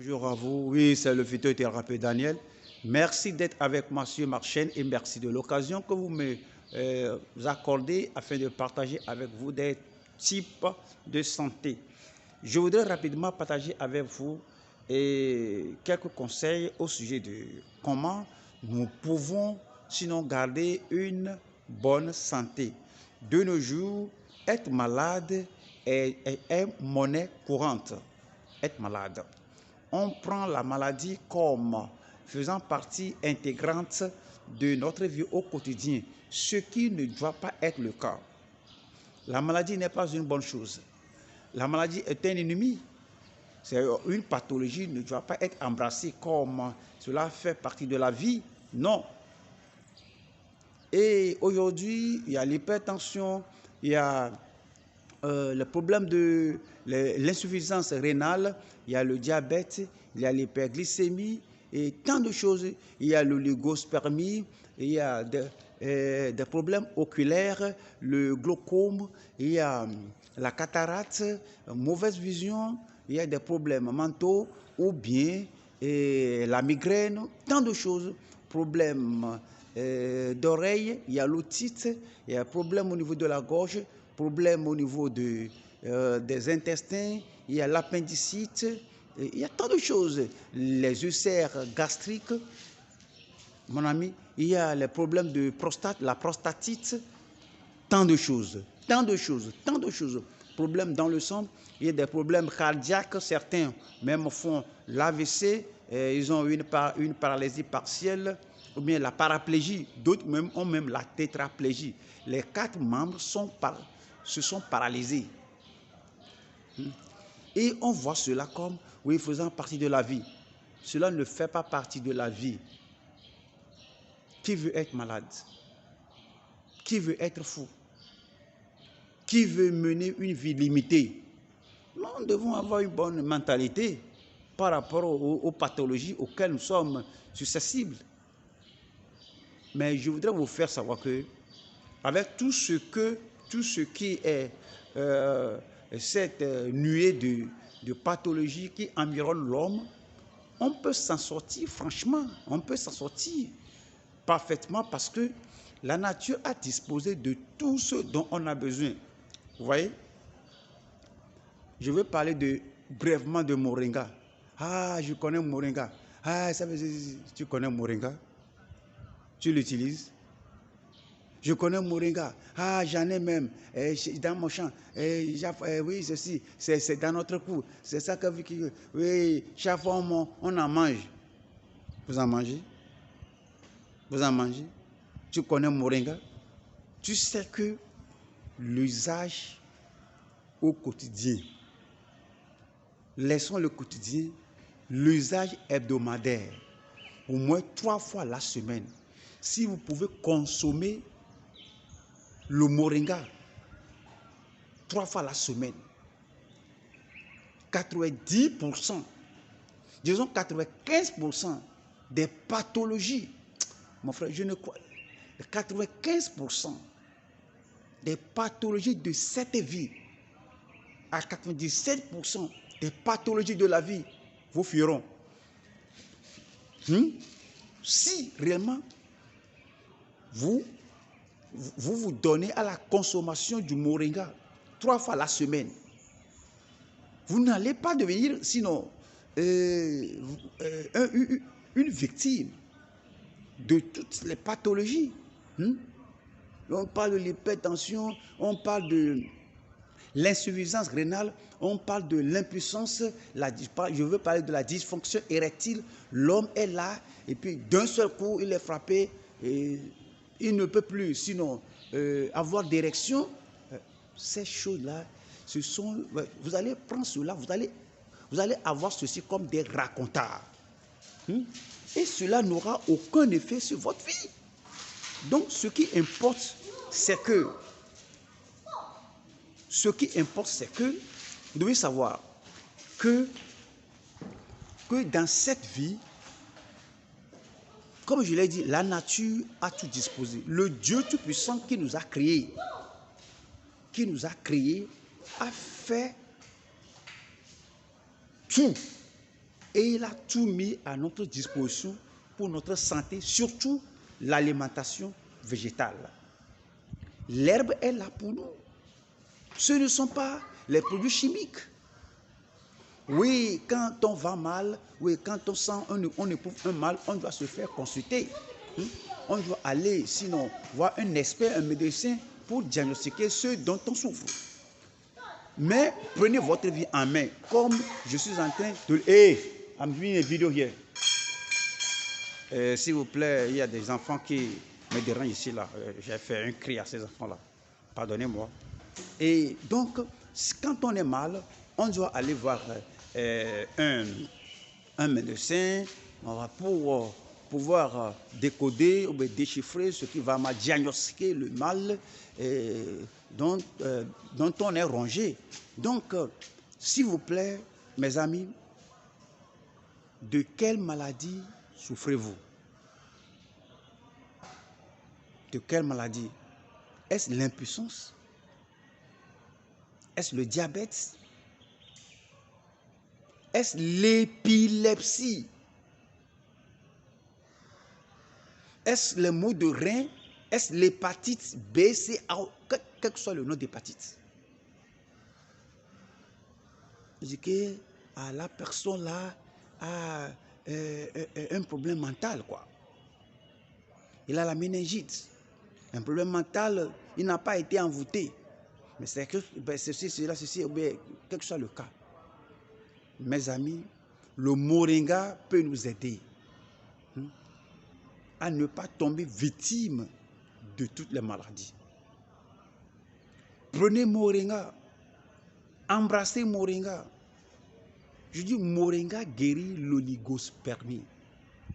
Bonjour à vous. Oui, c'est le phytothérapeute Daniel. Merci d'être avec moi sur ma chaîne et merci de l'occasion que vous me accordez afin de partager avec vous des types de santé. Je voudrais rapidement partager avec vous quelques conseils au sujet de comment nous pouvons sinon garder une bonne santé. De nos jours, être malade est monnaie courante. Être malade. On prend la maladie comme faisant partie intégrante de notre vie au quotidien, ce qui ne doit pas être le cas. La maladie n'est pas une bonne chose. La maladie est un ennemi. C'est une pathologie, ne doit pas être embrassée comme cela fait partie de la vie. Non. Et aujourd'hui, il y a l'hypertension, il y a le problème de l'insuffisance rénale, il y a le diabète, il y a l'hyperglycémie et tant de choses. Il y a l'oligospermie, il y a des problèmes oculaires, le glaucome, il y a la cataracte, mauvaise vision, il y a des problèmes mentaux ou bien la migraine, tant de choses, problèmes d'oreille, il y a l'otite, il y a un problème au niveau de la gorge, problème au niveau des intestins, il y a l'appendicite, il y a tant de choses. Les ulcères gastriques, mon ami, il y a les problèmes de prostate, la prostatite, tant de choses, tant de choses, tant de choses. Problèmes dans le sang, il y a des problèmes cardiaques, certains même font l'AVC, ils ont une paralysie partielle, ou bien la paraplégie, d'autres même ont même la tétraplégie. Les 4 membres se sont paralysés. Et on voit cela comme, oui, faisant partie de la vie. Cela ne fait pas partie de la vie. Qui veut être malade? Qui veut être fou? Qui veut mener une vie limitée? Nous devons avoir une bonne mentalité par rapport aux pathologies auxquelles nous sommes susceptibles. Mais je voudrais vous faire savoir que, avec tout ce qui est cette nuée de pathologies qui environnent l'homme, on peut s'en sortir, franchement, on peut s'en sortir parfaitement parce que la nature a disposé de tout ce dont on a besoin. Vous voyez? Je veux parler brièvement de Moringa. Ah, je connais Moringa. Ah, ça veut dire, tu connais Moringa? Tu l'utilises? Je connais Moringa. Ah, j'en ai même dans mon champ. Oui, ceci, c'est dans notre cour. C'est ça que oui, chaque fois on en mange. Vous en mangez? Vous en mangez? Tu connais Moringa? Tu sais que l'usage au quotidien, laissons le quotidien, l'usage hebdomadaire, au moins 3 fois la semaine. Si vous pouvez consommer le Moringa 3 fois la semaine, 90%, disons 95% des pathologies, mon frère, je ne crois, 95% des pathologies de cette vie, à 97% des pathologies de la vie, vous fuiront. Si réellement vous donnez à la consommation du Moringa 3 fois la semaine, vous n'allez pas devenir sinon une victime de toutes les pathologies. On parle de l'hypertension, on parle de l'insuffisance rénale, on parle de l'impuissance, je veux parler de la dysfonction érectile. L'homme est là et puis d'un seul coup il est frappé et il ne peut plus sinon avoir d'érection. Ces choses-là, vous allez prendre cela, vous allez avoir ceci comme des racontards. Et cela n'aura aucun effet sur votre vie. Donc ce qui importe, c'est que vous devez savoir que dans cette vie, comme je l'ai dit, la nature a tout disposé. Le Dieu Tout-Puissant qui nous a créés, a fait tout Et il a tout mis à notre disposition pour notre santé, surtout l'alimentation végétale. L'herbe est là pour nous. Ce ne sont pas les produits chimiques. Oui, quand on va mal, oui, quand on sent, on éprouve un mal, on doit se faire consulter. On doit aller, sinon, voir un expert, un médecin, pour diagnostiquer ce dont on souffre. Mais prenez votre vie en main, comme je suis en train de... Hey, I'm doing a video here. S'il vous plaît, il y a des enfants qui me dérangent ici, là. J'ai fait un cri à ces enfants-là. Pardonnez-moi. Et donc, quand on est mal, on doit aller voir un médecin pour pouvoir décoder ou déchiffrer ce qui va diagnostiquer le mal dont on est rongé. Donc, s'il vous plaît, mes amis, de quelle maladie souffrez-vous? De quelle maladie? Est-ce l'impuissance? Est-ce le diabète? Est-ce l'épilepsie? Est-ce les maux de rein? Est-ce l'hépatite B, C, A, quel que soit le nom d'hépatite? Je dis que la personne là a un problème mental, quoi. Il a la méningite. Un problème mental, il n'a pas été envoûté. Mais c'est que ceci, cela, ceci, quel que soit le cas. Mes amis, le moringa peut nous aider à ne pas tomber victime de toutes les maladies. Prenez moringa, embrassez moringa. Je dis moringa guérit l'oligospermie.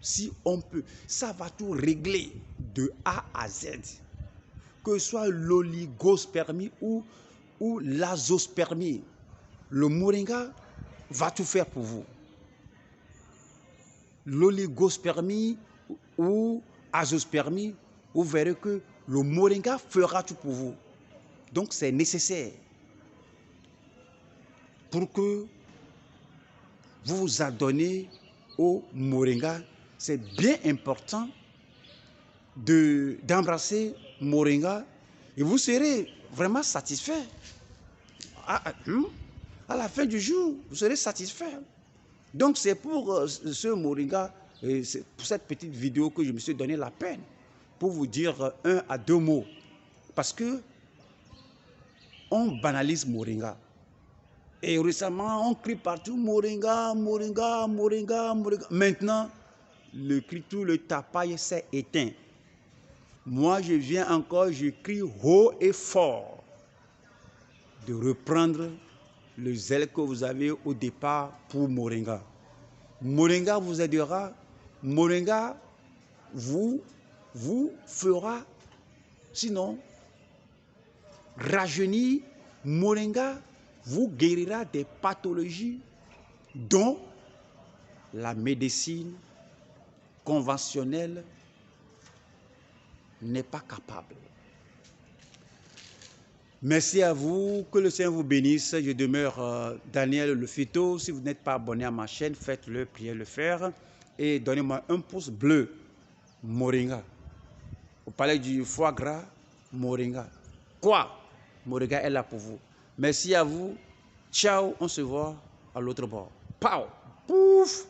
Si on peut, ça va tout régler de A à Z. Que ce soit l'oligospermie ou l'azospermie, le moringa va tout faire pour vous. L'oligospermie ou azospermie, vous verrez que le moringa fera tout pour vous. Donc c'est nécessaire pour que vous vous adonnez au moringa. C'est bien important d'embrasser moringa et vous serez vraiment satisfait. À la fin du jour, vous serez satisfait. Donc c'est pour ce moringa, c'est pour cette petite vidéo que je me suis donné la peine pour vous dire 1 à 2 mots. Parce que on banalise moringa. Et récemment, on crie partout moringa, moringa, moringa, moringa. Maintenant, tout le tapaille s'est éteint. Moi, je viens encore, je crie haut et fort de reprendre le zèle que vous avez au départ pour moringa. Moringa vous aidera, moringa vous fera, sinon, rajeunir, moringa vous guérira des pathologies dont la médecine conventionnelle n'est pas capable. Merci à vous, que le Seigneur vous bénisse. Je demeure Daniel Lefito. Si vous n'êtes pas abonné à ma chaîne, faites-le, priez le faire. Et donnez-moi un pouce bleu, moringa. Vous parlez du foie gras, moringa. Quoi? Moringa est là pour vous. Merci à vous. Ciao, on se voit à l'autre bord. Pow! Pouf!